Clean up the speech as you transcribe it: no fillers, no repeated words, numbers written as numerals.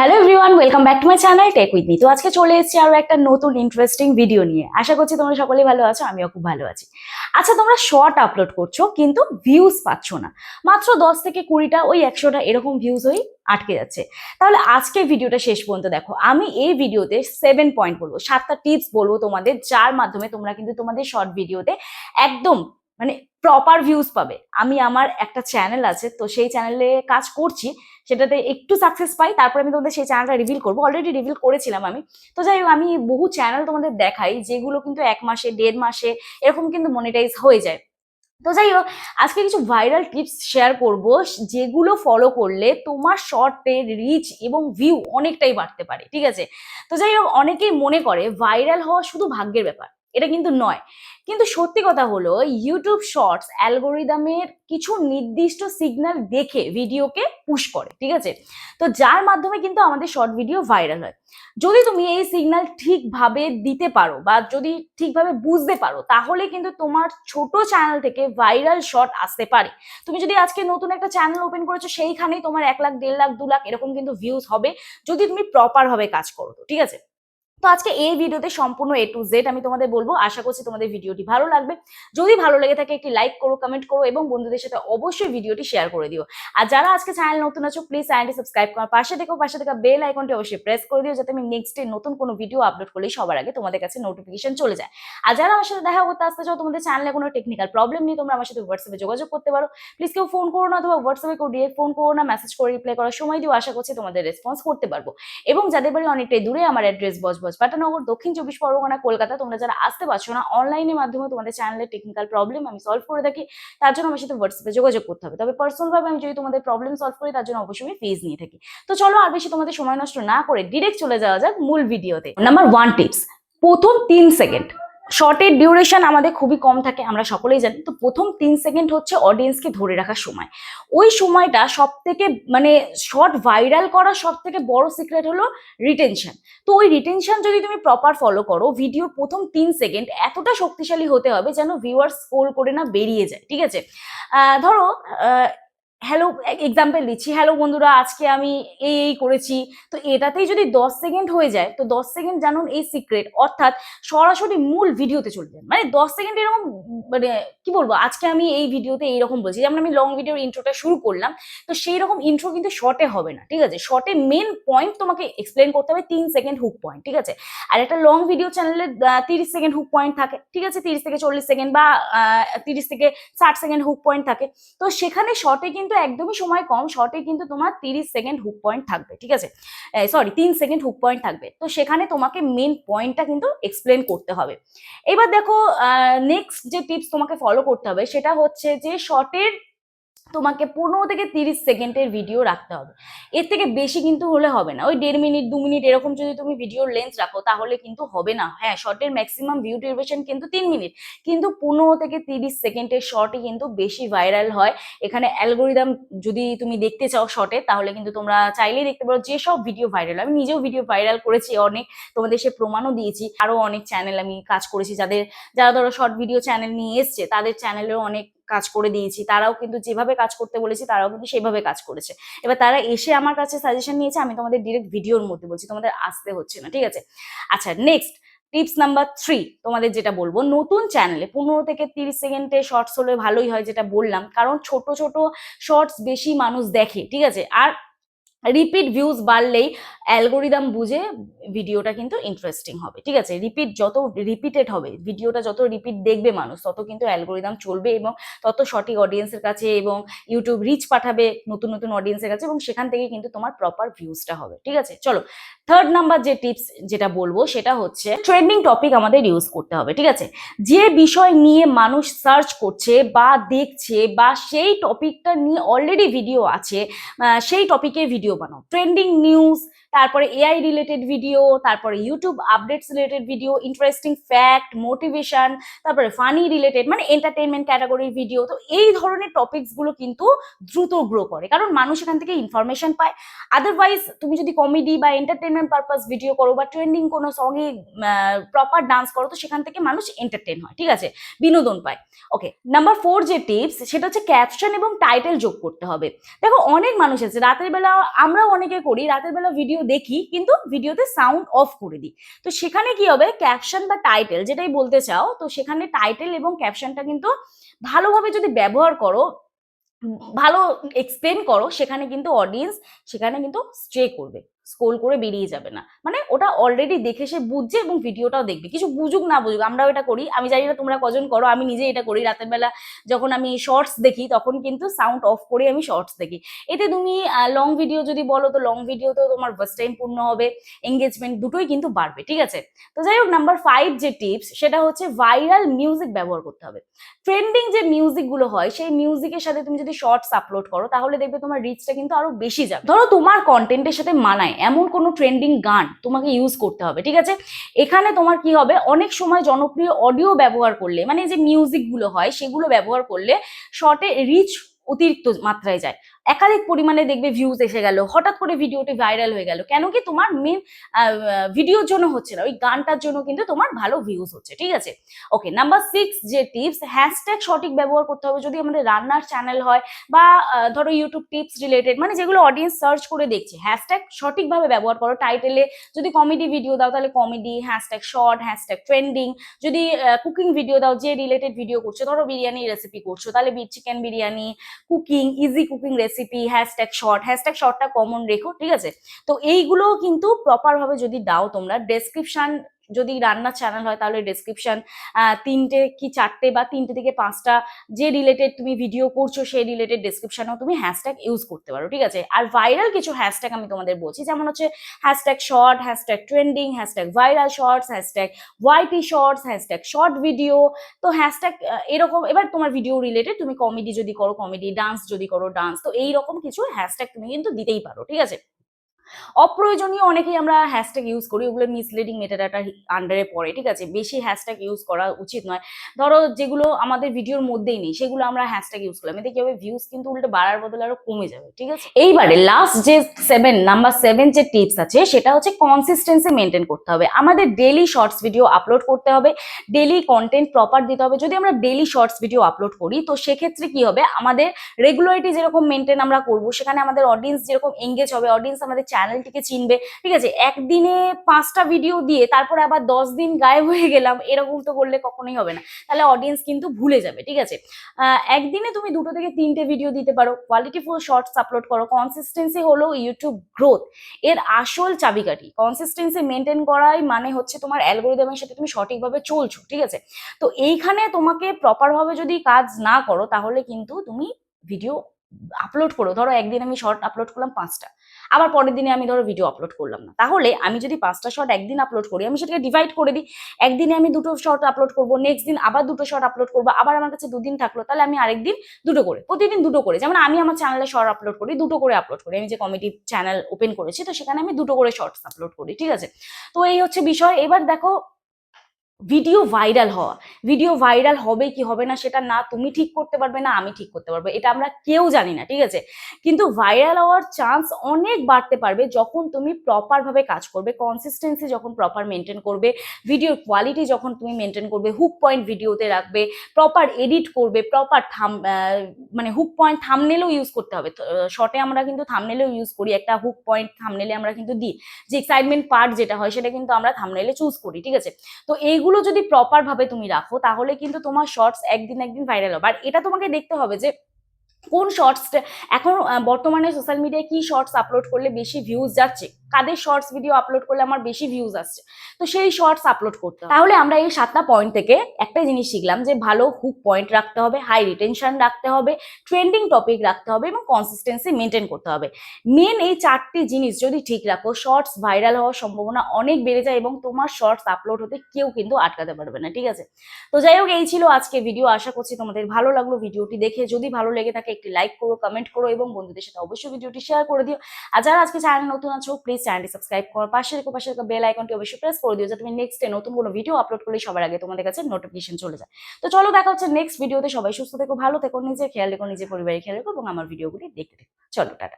Hello everyone, welcome back to my channel tech with me. তো আজকে চলে এসেছি আরো একটা নতুন ইন্টারেস্টিং ভিডিও নিয়ে। আশা করছি তোমরা সকলেই ভালো আছো, আমিও খুব ভালো আছি। আচ্ছা, তোমরা শর্ট আপলোড করছো কিন্তু ভিউজ পাচ্ছ না, মাত্র 10 থেকে 20টা, ওই 100টা এরকম ভিউজ হয়ে আটকে যাচ্ছে। তাহলে আজকে ভিডিওটা শেষ পর্যন্ত দেখো। আমি এই ভিডিওতে 7 পয়েন্ট বলবো, 7টা টিপস বলবো তোমাদের, যার মাধ্যমে তোমরা কিন্তু তোমাদের শর্ট ভিডিওতে একদম মানে প্রপার ভিউজ পাবে। আমি আমার একটা চ্যানেল আছে, তো সেই চ্যানেলে কাজ করছি, সেটাতে একটু সাকসেস পাই, তারপরে আমি তোমাদের সেই চ্যানেলটা রিভিল করবো। অলরেডি রিভিল করেছিলাম আমি। তো যাই হোক, আমি বহু চ্যানেল তোমাদের দেখাই যেগুলো কিন্তু 1 মাসে 1.5 মাসে এরকম কিন্তু মনিটাইজ হয়ে যায়। তো যাই হোক, আজকে কিছু ভাইরাল টিপস শেয়ার করব, যেগুলো ফলো করলে তোমার শর্টের রিচ এবং ভিউ অনেকটাই বাড়তে পারে। ঠিক আছে? তো যাই হোক, অনেকেই মনে করে ভাইরাল হওয়া শুধু ভাগ্যের ব্যাপার, এটা কিন্তু নয়। কিন্তু সত্যি কথা হলো, ইউটিউব শর্টস অ্যালগোরিদমের কিছু নির্দিষ্ট সিগন্যাল দেখে ভিডিওকে পুশ করে। ঠিক আছে? তো যার মাধ্যমে কিন্তু আমাদের শর্ট ভিডিও ভাইরাল হয়। যদি তুমি এই সিগন্যাল ঠিকভাবে দিতে পারো বা যদি ঠিকভাবে বুঝতে পারো, তাহলে কিন্তু তোমার ছোট চ্যানেল থেকে ভাইরাল শট আসতে পারে। তুমি যদি আজকে নতুন একটা চ্যানেল ওপেন করেছো, সেইখানেই তোমার 1 লাখ 1.5 লাখ 2 লাখ এরকম কিন্তু ভিউজ হবে, যদি তুমি প্রপার ভাবে কাজ করো। তো ঠিক আছে? তো আজকে এই ভিডিওতে সম্পূর্ণ এ টু জেড আমি তোমাদের বলবো। আশা করছি তোমাদের ভিডিওটি ভালো লাগবে। যদি ভালো লেগে থাকে একটি লাইক করো, কমেন্ট করো এবং বন্ধুদের সাথে অবশ্যই ভিডিওটি শেয়ার করে দিও। আর যারা আজকে চ্যানেল নতুন আছো, প্লিজ চ্যানেলটি সাবস্ক্রাইব করো, পাশে থাকা বেল আইকনটি অবশ্যই প্রেস করে দিও, যাতে আমি নেক্সট ডে নতুন কোনো ভিডিও আপলোড করলেই সবার আগে তোমাদের কাছে নোটিফিকেশন চলে যায়। আর যারা আমার সাথে দেখা করতে আসতে চাও, তোমাদের চ্যানেলে কোনো টেকনিক্যাল প্রবলেম নেই, তোমরা আমার সাথে হোয়াটসঅ্যাপে যোগাযোগ করতে পারো। প্লিজ কেউ ফোন করো না, অথবা হোয়াটসঅ্যাপে কেউ ডিরেক্ট ফোন করো না, মেসেজ করে রিপ্লাই করার সময় দিও। আশা করছি তোমাদের রেসপন্স করতে পারবো। এবং যাদের বাড়ি অনেকটাই দূরে, আমার অ্যাড্রেস বজবজ পাটানগর, দক্ষিণ 24 পরগনা, কলকাতা। তোমরা যারা আসতে পারছো না, অনলাইনের মাধ্যমে তোমাদের চ্যানেলের টেকনিক্যাল প্রবলেম আমি সলভ করে থাকি। তার জন্য আমার সাথে হোয়াটসঅ্যাপে যোগাযোগ করতে হবে। তবে পার্সোনাল ভাবে আমি যদি তোমাদের প্রবলেম সলভ করি, তার জন্য অবশ্যই আমি ফিজ নিয়ে থাকি। তো চলো আর বেশি তোমাদের সময় নষ্ট না করে ডিরেক্ট চলে যাওয়া যাক মূল ভিডিওতে। নাম্বার 1 টিপস, প্রথম 3 সেকেন্ড। শর্টের ডিউরেশন আমাদের খুবই কম থাকে, আমরা সকলেই জানি। তো প্রথম 3 সেকেন্ড হচ্ছে অডিয়েন্সকে ধরে রাখার সময়। ওই সময়টা সব থেকে মানে শর্ট ভাইরাল করার সব থেকে বড় সিক্রেট হলো রিটেনশন। তো ওই রিটেনশন যদি তুমি প্রপার ফলো করো, ভিডিও প্রথম 3 সেকেন্ড এতটা শক্তিশালী হতে হবে যেন ভিউয়ার স্ক্রোল করে না বেরিয়ে যায়। ঠিক আছে? ধরো, হ্যালো, এক্সাম্পল দিচ্ছি, হ্যালো বন্ধুরা, আজকে আমি এই করেছি। তো এটাতেই যদি 10 সেকেন্ড হয়ে যায়, তো 10 সেকেন্ড জানুন এই সিক্রেট, অর্থাৎ সরাসরি মূল ভিডিওতে চলে যান। মানে 10 সেকেন্ড এরকম, মানে কি বলবো, আজকে আমি এই ভিডিওতে এইরকম বলছি, যেমন আমি লং ভিডিওর ইন্ট্রোটা শুরু করলাম, তো সেই রকম ইন্ট্রো কিন্তু শর্টে হবে না। ঠিক আছে? শর্টে মেন পয়েন্ট তোমাকে এক্সপ্লেন করতে হবে, 3 সেকেন্ড হুক পয়েন্ট। ঠিক আছে? আর একটা লং ভিডিও চ্যানেলে 30 সেকেন্ড হুক পয়েন্ট থাকে। ঠিক আছে? 30 থেকে 40 সেকেন্ড বা 30 থেকে 60 সেকেন্ড হুক পয়েন্ট থাকে। তো সেখানে শর্টে কিন্তু একদমই সময় কম, শর্টে কিন্তু তোমার 30 সেকেন্ড হুক পয়েন্ট থাকবে। ঠিক আছে? সরি, 3 সেকেন্ড হুক পয়েন্ট থাকবে। তো সেখানে তোমাকে মেন পয়েন্টটা কিন্তু এক্সপ্লেন করতে হবে। এবার দেখো, নেক্সট যে টিপস তোমাকে ফলো করতে হবে, সেটা হচ্ছে যে শর্টের তোমাকে 15 থেকে 30 সেকেন্ডের ভিডিও রাখতে হবে। এর থেকে বেশি কিন্তু হলে হবে না। ওই 1.5 মিনিট 2 মিনিট এরকম যদি তুমি ভিডিওর লেন্থ রাখো, তাহলে কিন্তু হবে না। হ্যাঁ, শর্টের ম্যাক্সিমাম ভিউ ডিউরেশন কিন্তু 3 মিনিট, কিন্তু 15 থেকে 30 সেকেন্ডের শর্টই কিন্তু বেশি ভাইরাল হয়। এখানে অ্যালগোরিদম যদি তুমি দেখতে চাও শর্টে, তাহলে কিন্তু তোমরা চাইলেই দেখতে পারো যেসব ভিডিও ভাইরাল। আমি নিজেও ভিডিও ভাইরাল করেছি অনেক, তোমাদের সে প্রমাণও দিয়েছি। আরো অনেক চ্যানেল আমি কাজ করেছি, যারা ধরো শর্ট ভিডিও চ্যানেল নিয়ে এসছে, তাদের চ্যানেলেও অনেক কাজ করে দিয়েছি। তারাও কিন্তু যেভাবে কাজ করতে বলেছি, তারাও কিন্তু সেভাবে কাজ করেছে। এবার তারা এসে আমার কাছে সাজেশন নিয়েছে, আমি তোমাদের ডিরেক্ট ভিডিওর মধ্যে বলছি, তোমাদের আসতে হচ্ছে না। ঠিক আছে? আচ্ছা, নেক্সট টিপস নাম্বার 3, তোমাদের যেটা বলবো, নতুন চ্যানেলে 15 থেকে 30 সেকেন্ডে শর্টস হলে ভালোই হয়, যেটা বললাম, কারণ ছোট ছোট শর্টস বেশি মানুষ দেখে। ঠিক আছে? আর রিপিট ভিউজ বাড়লেই অ্যালগোরিদম বুঝে ভিডিওটা কিন্তু ইন্টারেস্টিং হবে। ঠিক আছে? যত রিপিটেড হবে, ভিডিওটা যত রিপিট দেখবে মানুষ, তত কিন্তু অ্যালগোরিদম চলবে এবং তত সঠিক অডিয়েন্সের কাছে, এবং ইউটিউব রিচ পাঠাবে নতুন নতুন অডিয়েন্সের কাছে, এবং সেখান থেকে কিন্তু তোমার প্রপার ভিউজটা হবে। ঠিক আছে? চলো, থার্ড নাম্বার যে টিপস যেটা বলবো, সেটা হচ্ছে ট্রেন্ডিং টপিক আমাদের ইউজ করতে হবে। ঠিক আছে? যে বিষয় নিয়ে মানুষ সার্চ করছে বা দেখছে, বা সেই টপিকটা নিয়ে অলরেডি ভিডিও আছে, সেই টপিকের ভিডিও বানাও। ট্রেন্ডিং নিউজ, তারপরে এআই রিলেটেড ভিডিও, ভিডিও, তারপরে YouTube updates related video, interesting fact, motivation, তারপরে ফানি রিলেটেড মানে এন্টারটেনমেন্ট ক্যাটাগরির ভিডিও। তো এই ধরনের টপিকস গুলো কিন্তু দ্রুত গ্রো করে, কারণ মানুষ এখান থেকে ইনফরমেশন পায়। আদারওয়াইজ তুমি যদি কমেডি বা এন্টারটেনমেন্ট পারপাস ভিডিও করো বা ট্রেন্ডিং কোনো সঙ্গে প্রপার ডান্স করো, তো সেখান থেকে মানুষ এন্টারটেন হয়, ঠিক আছে, বিনোদন পায়। ওকে, নাম্বার 4 যে টিপস সেটা হচ্ছে ক্যাপশন এবং টাইটেল যোগ করতে হবে। দেখো অনেক মানুষ আছে রাতের বেলা, আমরাও অনেকে করি, রাতের বেলা ভিডিও দেখি কিন্তু ভিডিওতে সাউন্ড অফ করে দিই। তো সেখানে কি হবে, ক্যাপশন বা টাইটেল যেটাই বলতে চাও, তো সেখানে টাইটেল এবং ক্যাপশনটা কিন্তু ভালোভাবে যদি ব্যবহার করো, ভালো এক্সপ্লেন করো, সেখানে কিন্তু অডিয়েন্স সেখানে কিন্তু স্টে করবে, স্ক্রোল করে বেরিয়ে যাবে না। মানে ওটা অলরেডি দেখে সে বুঝছে এবং ভিডিওটাও দেখবে, কিছু বুঝুক না বুঝুক। আমরাও এটা করি, আমি জানি না তোমরা কজন করো, আমি নিজে এটা করি। রাতের বেলা যখন আমি শর্টস দেখি তখন কিন্তু সাউন্ড অফ করে আমি শর্টস দেখি। এতে তুমি লং ভিডিও যদি বলো, তো লং ভিডিওতেও তোমার ওয়াচ টাইম পূর্ণ হবে, এঙ্গেজমেন্ট দুটোই কিন্তু বাড়বে, ঠিক আছে। তো যাই হোক, নাম্বার 5 যে টিপস সেটা হচ্ছে ভাইরাল মিউজিক ব্যবহার করতে হবে। ট্রেন্ডিং যে মিউজিক গুলো হয়, সেই মিউজিকের সাথে তুমি যদি শর্টস আপলোড করো, তাহলে দেখবে তোমার রিচটা কিন্তু আরো বেশি যাবে। ধরো তোমার কন্টেন্টের সাথে মানায় এমন কোনো ট্রেন্ডিং গান তোমাকে ইউজ করতে হবে, ঠিক আছে। এখানে তোমার কি হবে, অনেক সময় জনপ্রিয় অডিও ব্যবহার করলে, মানে যে মিউজিক গুলো হয় সেগুলো ব্যবহার করলে শর্টে রিচ অতিরিক্ত মাত্রায় যায়, একাধিক পরিমাণে দেখবে ভিউজ এসে গেল, হঠাৎ করে ভিডিওটি ভাইরাল হয়ে গেল। কেন কি, তোমার মেন ভিডিওর জন্য হচ্ছে না, ওই গানটার জন্য কিন্তু তোমার ভালো ভিউজ হচ্ছে, ঠিক আছে। ওকে, নাম্বার 6 যে টিপস, হ্যাশট্যাগ সঠিক ব্যবহার করতে হবে। যদি আমাদের রান্নার চ্যানেল হয় বা ধরো ইউটিউব টিপস রিলেটেড, মানে যেগুলো অডিয়েন্স সার্চ করে দেখছে, হ্যাশট্যাগ সঠিকভাবে ব্যবহার করো। টাইটেলে যদি কমেডি ভিডিও দাও তাহলে comedy, hashtag short, hashtag trending. যদি কুকিং ভিডিও দাও, যে রিলেটেড ভিডিও করছো, ধরো বিরিয়ানি রেসিপি করছো, তাহলে chicken biryani, cooking, easy cooking recipe, hashtag short, hashtag শর্টটা কমন রেখো, ঠিক আছে। তো এইগুলো কিন্তু প্রপার ভাবে যদি দাও তোমরা, ডেসক্রিপশন, যদি রান্নার চ্যানেল হয় তাহলে ডেসক্রিপশন 3টে কি 4টে বা 3টে থেকে 5টা যে রিলেটেড তুমি ভিডিও করছো সেই রিলেটেড ডেসক্রিপশনেও তুমি হ্যাশট্যাগ ইউজ করতে পারো, ঠিক আছে। আর ভাইরাল কিছু হ্যাশট্যাগ আমি তোমাদের বলছি, যেমন হচ্ছে hashtag short, hashtag trending, hashtag viral shorts, hashtag YT shorts, hashtag short video. তো হ্যাশট্যাগ এরকম, এবার তোমার ভিডিও রিলেটেড, তুমি কমেডি যদি করো কমেডি, ডান্স যদি করো ডান্স, তো এইরকম কিছু হ্যাশট্যাগ তুমি কিন্তু দিতেই পারো, ঠিক আছে। অপ্রয়োজনীয় অনেকেই আমরা হ্যাশট্যাগ ইউজ করি, ওগুলো মিসলিডিং মেটাডাটার আন্ডারে পড়ে, ঠিক আছে। বেশি হ্যাশট্যাগ ইউজ করা উচিত নয়। ধরো যেগুলো আমাদের ভিডিওর মধ্যেই নেই সেগুলো আমরা হ্যাশট্যাগ ইউজ করলাম, এতে কি হবে, ভিউজ কিন্তু উল্টে বাড়ার বদলে আরো কমে যাবে, ঠিক আছে। এইবারে লাস্ট যে নাম্বার 7 যে টিপস আছে সেটা হচ্ছে কনসিস্টেন্সি মেনটেন করতে হবে। আমাদের ডেইলি শর্টস ভিডিও আপলোড করতে হবে, ডেইলি কন্টেন্ট প্রপার দিতে হবে। যদি আমরা ডেইলি শর্টস ভিডিও আপলোড করি, তো সেক্ষেত্রে কি হবে, আমাদের রেগুলারিটি যেরকম মেনটেন আমরা করবো, সেখানে আমাদের অডিয়েন্স যেরকম এঙ্গেজ হবে, অডিয়েন্স আমাদের চ্যানেলটিকে চিনবে, ঠিক আছে। একদিনে 5টা ভিডিও দিয়ে তারপরে আবার 10 দিন গায়েব হয়ে গেলাম, এরকম তো করলে কখনোই হবে না, তাহলে অডিয়েন্স কিন্তু ভুলে যাবে, ঠিক আছে। একদিনে তুমি 2টো থেকে 3টে ভিডিও দিতে পারো, কোয়ালিটিফুল শর্টস আপলোড করো। কনসিস্টেন্সি হলো ইউটিউব গ্রোথ এর আসল চাবিকাঠি। কনসিস্টেন্সি মেনটেন করাই মানে হচ্ছে তোমার অ্যালগোরিদমের সাথে তুমি সঠিকভাবে চলছো, ঠিক আছে। তো এইখানে তোমাকে প্রপার ভাবে যদি কাজ না করো, তাহলে কিন্তু তুমি ভিডিও আপলোড করো, ধরো একদিন আমি শর্ট আপলোড করলাম 5টা, আবার পরের দিনে আমি ধরো ভিডিও আপলোড করলাম না, তাহলে আমি যদি 5টা শর্ট একদিন আপলোড করি, আমি সেটাকে ডিভাইড করে দিই। একদিনে আমি 2টো শর্ট আপলোড করবো, নেক্সট দিন আবার 2টো শর্ট আপলোড করবো, আবার আমার কাছে 2 দিন থাকলো, তাহলে আমি আরেকদিন 2টো করে, প্রতিদিন 2টো করে। যেমন আমি আমার চ্যানেলে শর্ট আপলোড করি, 2টো করে আপলোড করি। আমি যে কমেডি চ্যানেল ওপেন করেছি, তো সেখানে আমি 2টো করে শর্টস আপলোড করি, ঠিক আছে। তো এই হচ্ছে বিষয়। এবার দেখো, ভিডিও ভাইরাল হওয়া, ভিডিও ভাইরাল হবে কি হবে না সেটা না তুমি ঠিক করতে পারবে না আমি ঠিক করতে পারবো, এটা আমরা কেউ জানি না, ঠিক আছে। কিন্তু ভাইরাল হওয়ার চান্স অনেক বাড়তে পারবে যখন তুমি প্রপার ভাবে কাজ করবে, কনসিস্টেন্সি যখন প্রপার মেনটেন করবে, ভিডিওর কোয়ালিটি যখন তুমি মেনটেন করবে, হুক পয়েন্ট ভিডিওতে রাখবে, প্রপার এডিট করবে, প্রপার মানে হুক পয়েন্ট থাম্বনেলও ইউজ করতে হবে। শর্টে আমরা কিন্তু থাম্বনেলও ইউজ করি, একটা হুক পয়েন্ট থাম্বনেলে আমরা কিন্তু দিই, যে এক্সাইটমেন্ট পার্ট যেটা হয় সেটা কিন্তু আমরা থাম্বনেলে চুজ করি, ঠিক আছে। তো এইগুলো যদি প্রপার ভাবে তুমি রাখো, তাহলে কিন্তু তোমার শর্টস একদিন একদিন ভাইরাল হবে। আর এটা তোমাকে দেখতে হবে যে কোন শর্টসটা এখন বর্তমানে সোশ্যাল মিডিয়ায় কি শর্টস আপলোড করলে বেশি ভিউজ যাচ্ছে, কাদের শর্টস ভিডিও আপলোড করলে আমার বেশি ভিউজ আসছে, তো সেই শর্টস আপলোড করতে হবে। তাহলে আমরা এই 7টা পয়েন্ট থেকে একটাই জিনিস শিখলাম, যে ভালো হুক পয়েন্ট রাখতে হবে, হাই রিটেনশন রাখতে হবে, ট্রেন্ডিং টপিক রাখতে হবে এবং কনসিস্টেন্সি মেনটেন করতে হবে। মেন এই 4টি জিনিস যদি ঠিক রাখো, শর্টস ভাইরাল হওয়ার সম্ভাবনা অনেক বেড়ে যায় এবং তোমার শর্টস আপলোড হতে কেউ কিন্তু আটকাতে পারবে না, ঠিক আছে। তো যাই হোক, এই ছিল আজকে ভিডিও। আশা করছি তোমাদের ভালো লাগলো ভিডিওটি দেখে। যদি ভালো লেগে থাকে একটি লাইক করো, কমেন্ট করো এবং বন্ধুদের সাথে অবশ্যই ভিডিওটি শেয়ার করে দিও। আর যারা আজকে চ্যানেল নতুন আছো, প্লিজ প্লিজ চ্যানেলটি সাবস্ক্রাইব করো, পাশে বেল আইকনটি অবশ্যই প্রেস করে দিও, যাতে তুমি নেক্সট ডে নতুন কোনো ভিডিও আপলোড করলে সবার আগে তোমাদের কাছে নোটিফিকেশন চলে যায়। তো চলো দেখা হচ্ছে নেক্সট ভিডিওতে। সবাই সুস্থ থেকো, ভালো থেকো, নিজের খেয়াল রেখো, নিজের পরিবারের খেয়াল রেখো এবং আমার ভিডিওগুলি দেখতে থেকো। চলো টাটা।